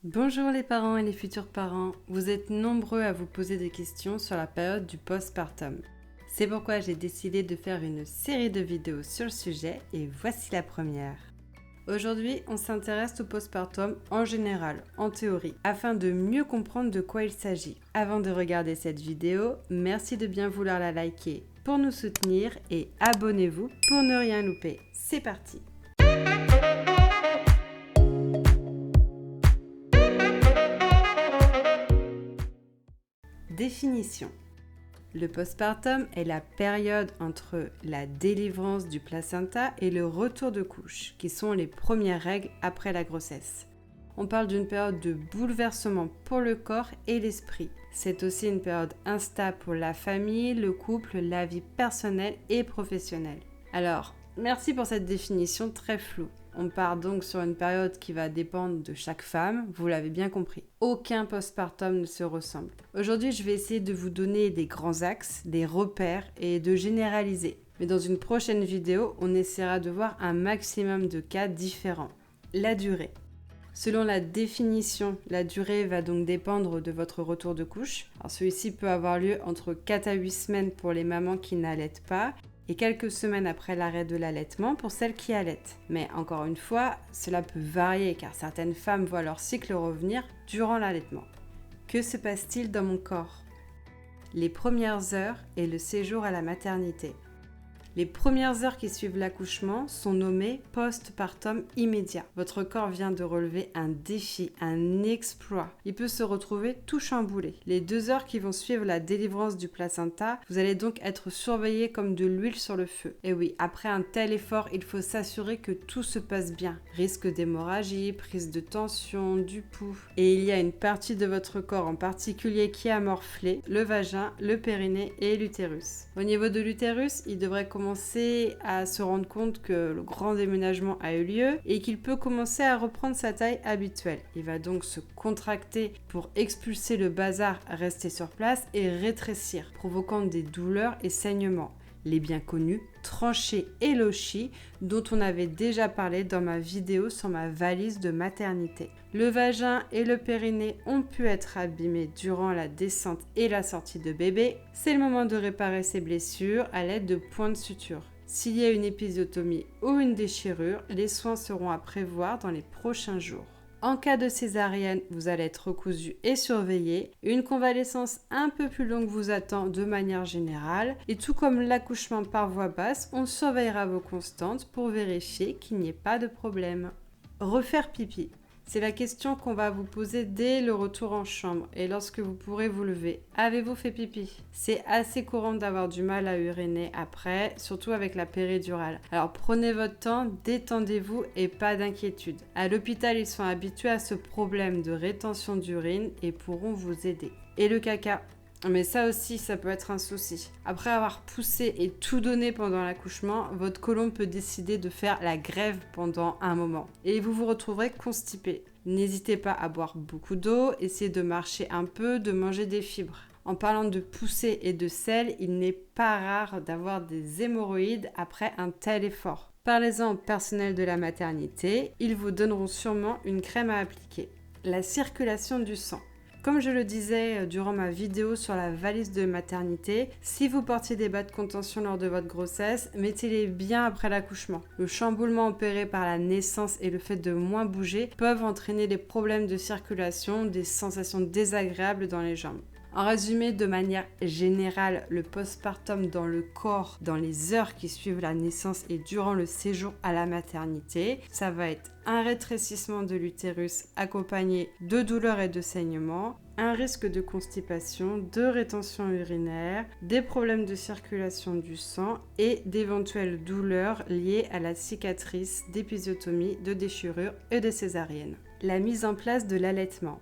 Bonjour les parents et les futurs parents, vous êtes nombreux à vous poser des questions sur la période du postpartum. C'est pourquoi j'ai décidé de faire une série de vidéos sur le sujet et voici la première. Aujourd'hui, on s'intéresse au postpartum en général, en théorie, afin de mieux comprendre de quoi il s'agit. Avant de regarder cette vidéo, merci de bien vouloir la liker pour nous soutenir et abonnez-vous pour ne rien louper. C'est parti! Définition. Le postpartum est la période entre la délivrance du placenta et le retour de couche, qui sont les premières règles après la grossesse. On parle d'une période de bouleversement pour le corps et l'esprit. C'est aussi une période instable pour la famille, le couple, la vie personnelle et professionnelle. Alors, merci pour cette définition très floue. On part donc sur une période qui va dépendre de chaque femme, vous l'avez bien compris. Aucun postpartum ne se ressemble. Aujourd'hui, je vais essayer de vous donner des grands axes, des repères et de généraliser. Mais dans une prochaine vidéo, on essaiera de voir un maximum de cas différents. La durée. Selon la définition, la durée va donc dépendre de votre retour de couche. Alors celui-ci peut avoir lieu entre 4 à 8 semaines pour les mamans qui n'allaitent pas et quelques semaines après l'arrêt de l'allaitement pour celles qui allaitent. Mais encore une fois, cela peut varier car certaines femmes voient leur cycle revenir durant l'allaitement. Que se passe-t-il dans mon corps ? Les premières heures et le séjour à la maternité. Les premières heures qui suivent l'accouchement sont nommées postpartum immédiat. Votre corps vient de relever un défi, un exploit. Il peut se retrouver tout chamboulé. Les 2 heures qui vont suivre la délivrance du placenta, vous allez donc être surveillé comme de l'huile sur le feu. Et oui, après un tel effort, il faut s'assurer que tout se passe bien. Risque d'hémorragie, prise de tension, du pouls. Et il y a une partie de votre corps en particulier qui a morflé, le vagin, le périnée et l'utérus. Au niveau de l'utérus, il devrait commencer à se rendre compte que le grand déménagement a eu lieu et qu'il peut commencer à reprendre sa taille habituelle. Il va donc se contracter pour expulser le bazar resté sur place et rétrécir, provoquant des douleurs et saignements. Les bien connus tranchées et lochis dont on avait déjà parlé dans ma vidéo sur ma valise de maternité. Le vagin et le périnée ont pu être abîmés durant la descente et la sortie de bébé. C'est le moment de réparer ces blessures à l'aide de points de suture. S'il y a une épisiotomie ou une déchirure, les soins seront à prévoir dans les prochains jours. En cas de césarienne, vous allez être recousu et surveillé. Une convalescence un peu plus longue vous attend de manière générale. Et tout comme l'accouchement par voie basse, on surveillera vos constantes pour vérifier qu'il n'y ait pas de problème. Refaire pipi. C'est la question qu'on va vous poser dès le retour en chambre et lorsque vous pourrez vous lever. Avez-vous fait pipi ? C'est assez courant d'avoir du mal à uriner après, surtout avec la péridurale. Alors prenez votre temps, détendez-vous et pas d'inquiétude. À l'hôpital, ils sont habitués à ce problème de rétention d'urine et pourront vous aider. Et le caca ? Mais ça aussi, ça peut être un souci. Après avoir poussé et tout donné pendant l'accouchement, votre côlon peut décider de faire la grève pendant un moment. Et vous vous retrouverez constipé. N'hésitez pas à boire beaucoup d'eau, essayez de marcher un peu, de manger des fibres. En parlant de poussée et de sel, il n'est pas rare d'avoir des hémorroïdes après un tel effort. Parlez-en au personnel de la maternité, ils vous donneront sûrement une crème à appliquer. La circulation du sang. Comme je le disais durant ma vidéo sur la valise de maternité, si vous portiez des bas de contention lors de votre grossesse, mettez-les bien après l'accouchement. Le chamboulement opéré par la naissance et le fait de moins bouger peuvent entraîner des problèmes de circulation, des sensations désagréables dans les jambes. En résumé, de manière générale, le postpartum dans le corps, dans les heures qui suivent la naissance et durant le séjour à la maternité, ça va être un rétrécissement de l'utérus accompagné de douleurs et de saignements, un risque de constipation, de rétention urinaire, des problèmes de circulation du sang et d'éventuelles douleurs liées à la cicatrice, d'épisiotomie, de déchirure et de césarienne. La mise en place de l'allaitement.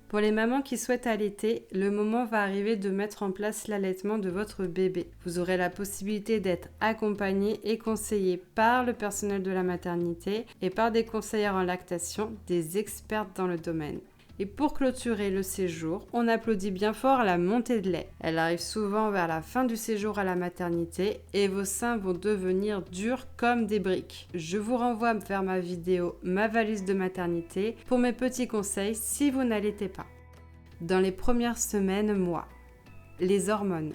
Pour les mamans qui souhaitent allaiter, le moment va arriver de mettre en place l'allaitement de votre bébé. Vous aurez la possibilité d'être accompagné et conseillé par le personnel de la maternité et par des conseillères en lactation, des expertes dans le domaine. Et pour clôturer le séjour, on applaudit bien fort la montée de lait. Elle arrive souvent vers la fin du séjour à la maternité et vos seins vont devenir durs comme des briques. Je vous renvoie vers ma vidéo Ma valise de maternité pour mes petits conseils si vous n'allaitez pas. Dans les premières semaines, les hormones.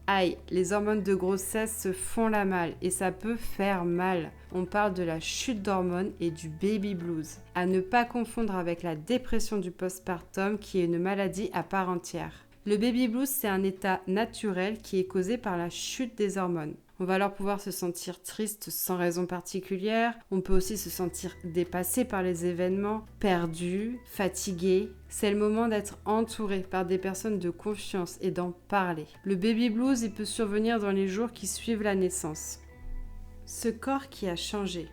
Aïe, les hormones de grossesse se font la malle et ça peut faire mal. On parle de la chute d'hormones et du baby blues. À ne pas confondre avec la dépression du postpartum qui est une maladie à part entière. Le baby blues, c'est un état naturel qui est causé par la chute des hormones. On va alors pouvoir se sentir triste sans raison particulière. On peut aussi se sentir dépassé par les événements, perdu, fatigué. C'est le moment d'être entouré par des personnes de confiance et d'en parler. Le baby blues, il peut survenir dans les jours qui suivent la naissance. Ce corps qui a changé.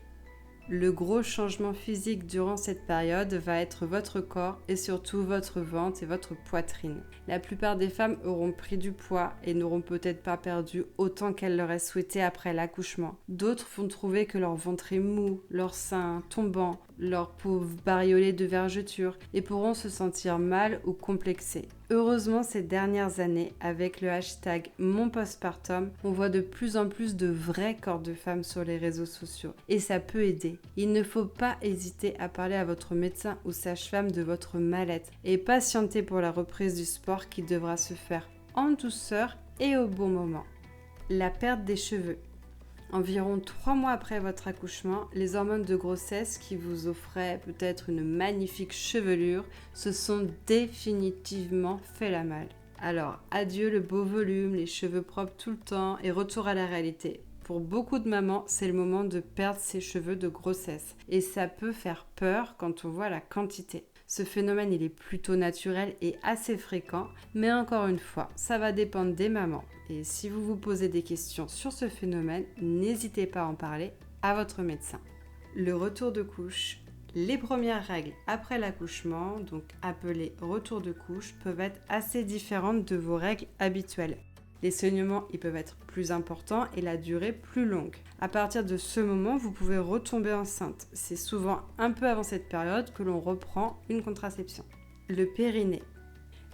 Le gros changement physique durant cette période va être votre corps et surtout votre ventre et votre poitrine. La plupart des femmes auront pris du poids et n'auront peut-être pas perdu autant qu'elles l'auraient souhaité après l'accouchement. D'autres vont trouver que leur ventre est mou, leurs seins tombants, leur peau bariolée de vergetures et pourront se sentir mal ou complexés. Heureusement, ces dernières années, avec le hashtag #MonPostpartum, on voit de plus en plus de vrais corps de femmes sur les réseaux sociaux. Et ça peut aider. Il ne faut pas hésiter à parler à votre médecin ou sage-femme de votre mal-être et patienter pour la reprise du sport qui devra se faire en douceur et au bon moment. La perte des cheveux. Environ 3 mois après votre accouchement, les hormones de grossesse qui vous offraient peut-être une magnifique chevelure se sont définitivement fait la malle. Alors, adieu le beau volume, les cheveux propres tout le temps et retour à la réalité. Pour beaucoup de mamans, c'est le moment de perdre ses cheveux de grossesse et ça peut faire peur quand on voit la quantité. Ce phénomène, il est plutôt naturel et assez fréquent, mais encore une fois, ça va dépendre des mamans. Et si vous vous posez des questions sur ce phénomène, n'hésitez pas à en parler à votre médecin. Le retour de couche. Les premières règles après l'accouchement, donc appelées retour de couche, peuvent être assez différentes de vos règles habituelles. Les saignements, ils peuvent être plus importants et la durée plus longue. À partir de ce moment, vous pouvez retomber enceinte. C'est souvent un peu avant cette période que l'on reprend une contraception. Le périnée.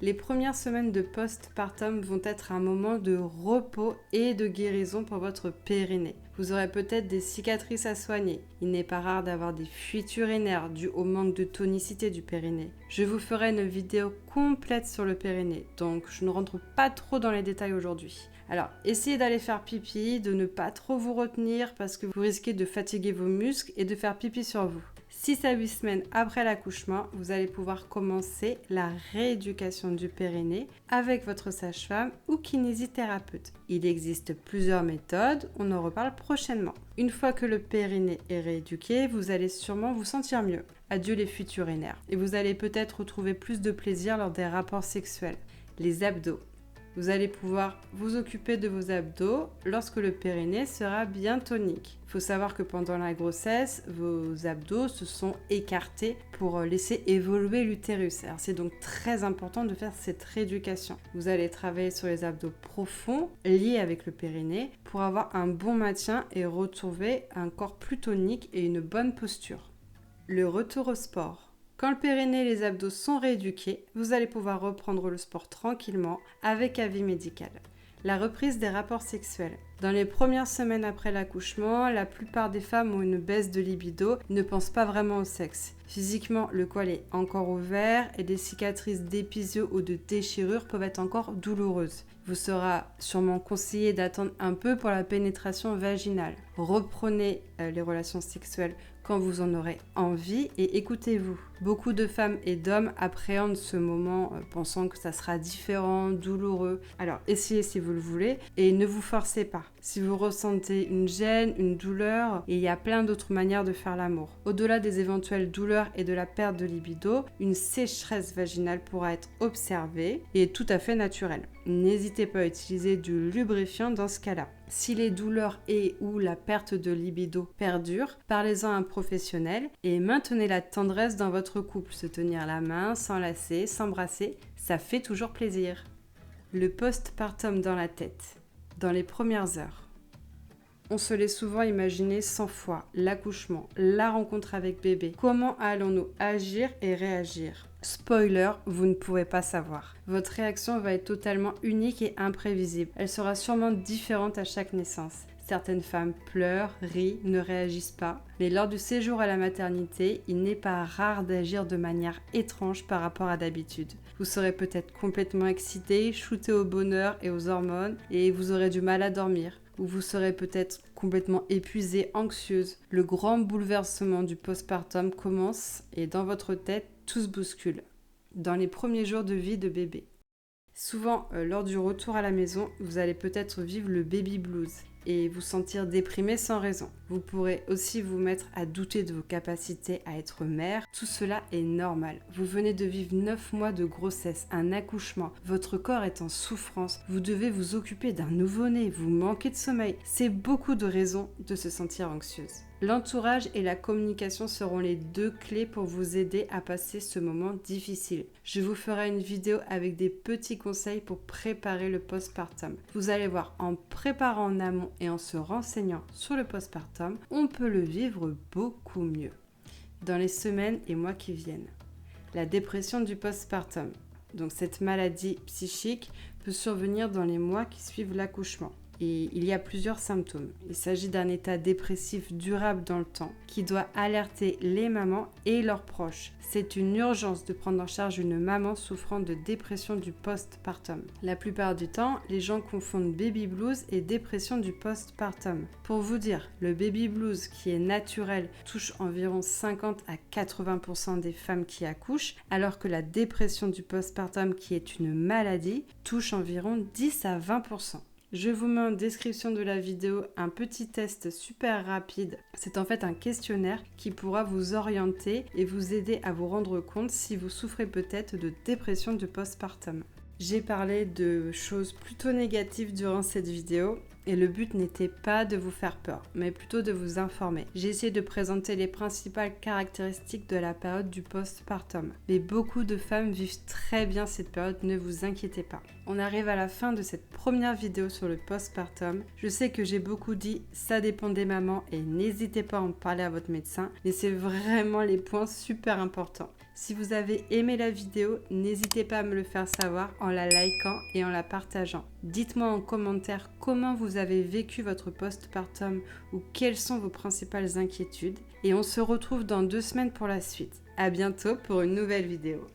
Les premières semaines de postpartum vont être un moment de repos et de guérison pour votre périnée. Vous aurez peut-être des cicatrices à soigner. Il n'est pas rare d'avoir des fuites urinaires dues au manque de tonicité du périnée. Je vous ferai une vidéo complète sur le périnée, donc je ne rentre pas trop dans les détails aujourd'hui. Alors, essayez d'aller faire pipi, de ne pas trop vous retenir parce que vous risquez de fatiguer vos muscles et de faire pipi sur vous. 6 à 8 semaines après l'accouchement, vous allez pouvoir commencer la rééducation du périnée avec votre sage-femme ou kinésithérapeute. Il existe plusieurs méthodes, on en reparle prochainement. Une fois que le périnée est rééduqué, vous allez sûrement vous sentir mieux. Adieu les fuites urinaires. Et vous allez peut-être retrouver plus de plaisir lors des rapports sexuels. Les abdos. Vous allez pouvoir vous occuper de vos abdos lorsque le périnée sera bien tonique. Il faut savoir que pendant la grossesse, vos abdos se sont écartés pour laisser évoluer l'utérus. Alors c'est donc très important de faire cette rééducation. Vous allez travailler sur les abdos profonds liés avec le périnée pour avoir un bon maintien et retrouver un corps plus tonique et une bonne posture. Le retour au sport. Quand le périnée et les abdos sont rééduqués, vous allez pouvoir reprendre le sport tranquillement avec avis médical. La reprise des rapports sexuels. Dans les premières semaines après l'accouchement, la plupart des femmes ont une baisse de libido et ne pensent pas vraiment au sexe. Physiquement, le col est encore ouvert et des cicatrices d'épisio ou de déchirures peuvent être encore douloureuses. Il vous sera sûrement conseillé d'attendre un peu pour la pénétration vaginale. Reprenez les relations sexuelles quand vous en aurez envie et écoutez-vous. Beaucoup de femmes et d'hommes appréhendent ce moment pensant que ça sera différent, douloureux. Alors essayez si vous le voulez et ne vous forcez pas. Si vous ressentez une gêne, une douleur, il y a plein d'autres manières de faire l'amour. Au-delà des éventuelles douleurs et de la perte de libido, une sécheresse vaginale pourra être observée et est tout à fait naturelle. N'hésitez pas à utiliser du lubrifiant dans ce cas-là. Si les douleurs et ou la perte de libido perdurent, parlez-en à un professionnel et maintenez la tendresse dans votre couple. Se tenir la main, s'enlacer, s'embrasser, ça fait toujours plaisir. Le postpartum dans la tête. Dans les premières heures. On se l'est souvent imaginé 100 fois, l'accouchement, la rencontre avec bébé. Comment allons-nous agir et réagir ? Spoiler, vous ne pouvez pas savoir. Votre réaction va être totalement unique et imprévisible. Elle sera sûrement différente à chaque naissance. Certaines femmes pleurent, rient, ne réagissent pas. Mais lors du séjour à la maternité, il n'est pas rare d'agir de manière étrange par rapport à d'habitude. Vous serez peut-être complètement excité, shooté au bonheur et aux hormones, et vous aurez du mal à dormir. Ou vous serez peut-être complètement épuisée, anxieuse. Le grand bouleversement du postpartum commence et dans votre tête, tout se bouscule. Dans les premiers jours de vie de bébé. Souvent, lors du retour à la maison, vous allez peut-être vivre le baby blues et vous sentir déprimé sans raison. Vous pourrez aussi vous mettre à douter de vos capacités à être mère. Tout cela est normal. Vous venez de vivre 9 mois de grossesse, un accouchement. Votre corps est en souffrance. Vous devez vous occuper d'un nouveau-né. Vous manquez de sommeil. C'est beaucoup de raisons de se sentir anxieuse. L'entourage et la communication seront les 2 clés pour vous aider à passer ce moment difficile. Je vous ferai une vidéo avec des petits conseils pour préparer le postpartum. Vous allez voir, en préparant en amont et en se renseignant sur le postpartum, on peut le vivre beaucoup mieux. Dans les semaines et mois qui viennent. La dépression du postpartum. Donc cette maladie psychique peut survenir dans les mois qui suivent l'accouchement. Et il y a plusieurs symptômes. Il s'agit d'un état dépressif durable dans le temps qui doit alerter les mamans et leurs proches. C'est une urgence de prendre en charge une maman souffrant de dépression du postpartum. La plupart du temps, les gens confondent baby blues et dépression du postpartum. Pour vous dire, le baby blues qui est naturel touche environ 50 à 80% des femmes qui accouchent, alors que la dépression du postpartum qui est une maladie touche environ 10 à 20%. Je vous mets en description de la vidéo un petit test super rapide. C'est en fait un questionnaire qui pourra vous orienter et vous aider à vous rendre compte si vous souffrez peut-être de dépression du postpartum. J'ai parlé de choses plutôt négatives durant cette vidéo et le but n'était pas de vous faire peur, mais plutôt de vous informer. J'ai essayé de présenter les principales caractéristiques de la période du postpartum. Mais beaucoup de femmes vivent très bien cette période, ne vous inquiétez pas. On arrive à la fin de cette première vidéo sur le postpartum. Je sais que j'ai beaucoup dit « ça dépend des mamans » et n'hésitez pas à en parler à votre médecin, mais c'est vraiment les points super importants. Si vous avez aimé la vidéo, n'hésitez pas à me le faire savoir en la likant et en la partageant. Dites-moi en commentaire comment vous avez vécu votre postpartum ou quelles sont vos principales inquiétudes. Et on se retrouve dans 2 semaines pour la suite. À bientôt pour une nouvelle vidéo.